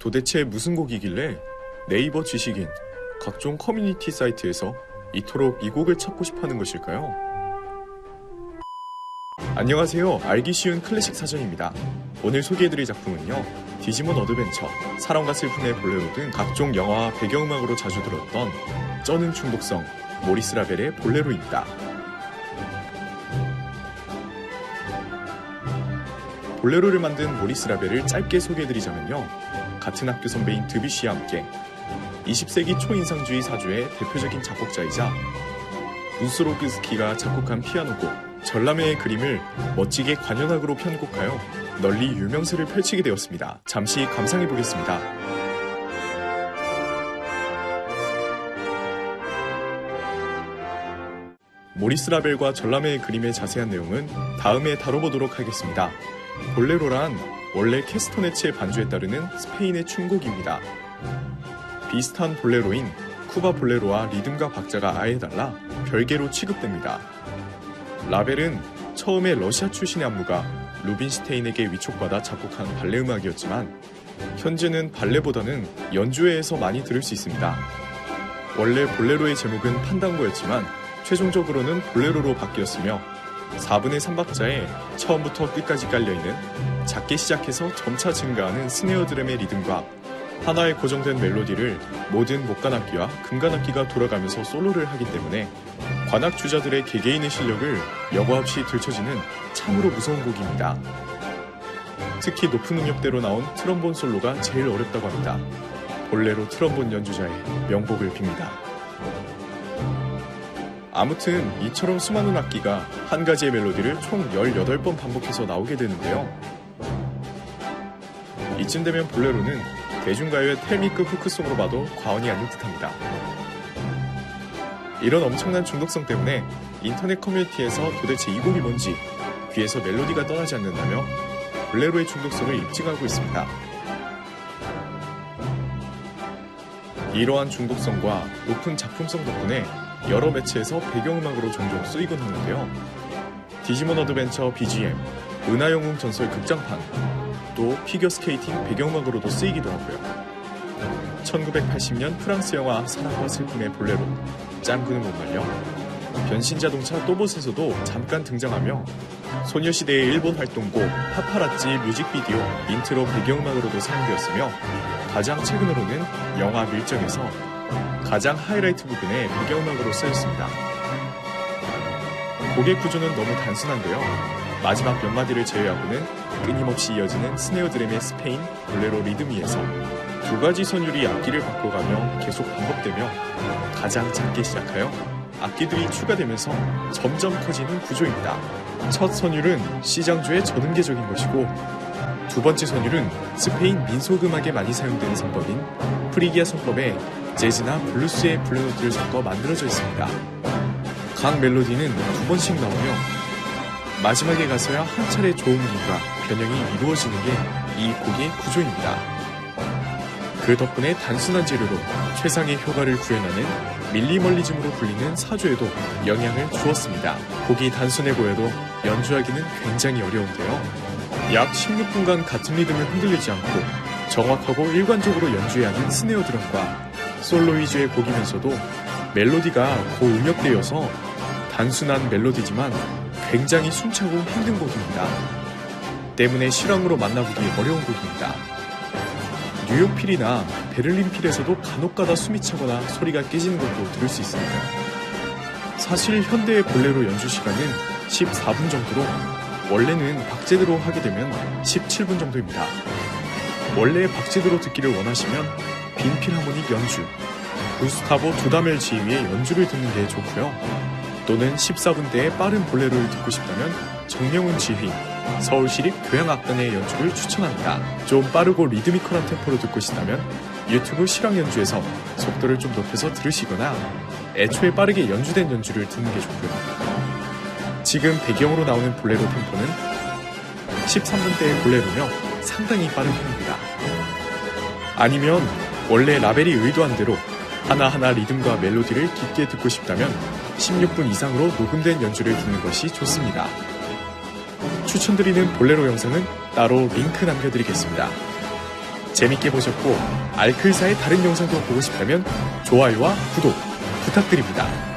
도대체 무슨 곡이길래 네이버 지식인, 각종 커뮤니티 사이트에서 이토록 이 곡을 찾고 싶어하는 것일까요? 안녕하세요. 알기 쉬운 클래식 사전입니다. 오늘 소개해드릴 작품은요, 디지몬 어드벤처, 사랑과 슬픔의 볼레로 등 각종 영화와 배경음악으로 자주 들었던 쩌는 중독성, 모리스 라벨의 볼레로입니다. 볼레로를 만든 모리스 라벨을 짧게 소개해드리자면요, 같은 학교 선배인 드뷔시와 함께 20세기 초인상주의 사조의 대표적인 작곡자이자 무소로그스키가 작곡한 피아노곡 전람회의 그림을 멋지게 관현악으로 편곡하여 널리 유명세를 펼치게 되었습니다. 잠시 감상해보겠습니다. 모리스 라벨과 전람회의 그림의 자세한 내용은 다음에 다뤄보도록 하겠습니다. 볼레로란 원래 캐스터네츠의 반주에 따르는 스페인의 춤곡입니다. 비슷한 볼레로인 쿠바 볼레로와 리듬과 박자가 아예 달라 별개로 취급됩니다. 라벨은 처음에 러시아 출신의 안무가 루빈슈테인에게 위촉받아 작곡한 발레 음악이었지만 현재는 발레보다는 연주회에서 많이 들을 수 있습니다. 원래 볼레로의 제목은 판단고였지만 최종적으로는 볼레로로 바뀌었으며 4분의 3박자에 처음부터 끝까지 깔려있는 작게 시작해서 점차 증가하는 스네어 드럼의 리듬과 하나의 고정된 멜로디를 모든 목관악기와 금관악기가 돌아가면서 솔로를 하기 때문에 관악 주자들의 개개인의 실력을 여과 없이 들춰지는 참으로 무서운 곡입니다. 특히 높은 음역대로 나온 트럼본 솔로가 제일 어렵다고 합니다. 볼레로 트럼본 연주자의 명복을 빕니다. 아무튼 이처럼 수많은 악기가 한 가지의 멜로디를 총 18번 반복해서 나오게 되는데요. 이쯤 되면 볼레로는 대중가요의 텔미급 후크송으로 봐도 과언이 아닌 듯합니다. 이런 엄청난 중독성 때문에 인터넷 커뮤니티에서 도대체 이 곡이 뭔지 귀에서 멜로디가 떠나지 않는다며 볼레로의 중독성을 입증하고 있습니다. 이러한 중독성과 높은 작품성 덕분에 여러 매체에서 배경음악으로 종종 쓰이곤 하는데요. 디지몬 어드벤처 BGM, 은하영웅 전설 극장판, 또 피겨스케이팅 배경음악으로도 쓰이기도 하고요. 1980년 프랑스 영화 사랑과 슬픔의 볼레로, 짱구는 못 말려, 변신자동차 또봇에서도 잠깐 등장하며 소녀시대의 일본 활동곡 파파라찌 뮤직비디오 인트로 배경음악으로도 사용되었으며 가장 최근으로는 영화 밀정에서 가장 하이라이트 부분의 배경음악으로 쓰였습니다. 곡의 구조는 너무 단순한데요. 마지막 몇 마디를 제외하고는 끊임없이 이어지는 스네어 드럼의 스페인 볼레로 리듬 위에서 두 가지 선율이 악기를 바꿔가며 계속 반복되며 가장 작게 시작하여 악기들이 추가되면서 점점 커지는 구조입니다. 첫 선율은 C장조의 전음계적인 것이고 두 번째 선율은 스페인 민속음악에 많이 사용되는 선법인 프리기아 선법에 재즈나 블루스의 블루노트를 섞어 만들어져 있습니다. 각 멜로디는 두 번씩 나오며 마지막에 가서야 한 차례 조음기과 변형이 이루어지는 게 이 곡의 구조입니다. 그 덕분에 단순한 재료로 최상의 효과를 구현하는 밀리멀리즘으로 불리는 사조에도 영향을 주었습니다. 곡이 단순해 보여도 연주하기는 굉장히 어려운데요. 약 16분간 같은 리듬을 흔들리지 않고 정확하고 일관적으로 연주해야 하는 스네어 드럼과 솔로 위주의 곡이면서도 멜로디가 고음역대여서 단순한 멜로디지만 굉장히 숨차고 힘든 곡입니다. 때문에 실황으로 만나보기 어려운 곡입니다. 뉴욕 필이나 베를린 필에서도 간혹가다 숨이 차거나 소리가 깨지는 것도 들을 수 있습니다. 사실 현대의 볼레로 연주 시간은 14분 정도로 원래는 박제대로 하게 되면 17분 정도입니다. 원래 박제대로 듣기를 원하시면 빈 필하모닉 연주, 구스타보 두다멜 지휘의 연주를 듣는 게 좋고요. 또는 14분대의 빠른 볼레로를 듣고 싶다면 정명훈 지휘, 서울시립 교향악단의 연주를 추천합니다. 좀 빠르고 리드미컬한 템포로 듣고 싶다면 유튜브 실황 연주에서 속도를 좀 높여서 들으시거나 애초에 빠르게 연주된 연주를 듣는 게 좋고요. 지금 배경으로 나오는 볼레로 템포는 13분대의 볼레로며 상당히 빠른 편입니다. 아니면 원래 라벨이 의도한 대로 하나하나 리듬과 멜로디를 깊게 듣고 싶다면 16분 이상으로 녹음된 연주를 듣는 것이 좋습니다. 추천드리는 볼레로 영상은 따로 링크 남겨드리겠습니다. 재밌게 보셨고 알클사의 다른 영상도 보고 싶다면 좋아요와 구독 부탁드립니다.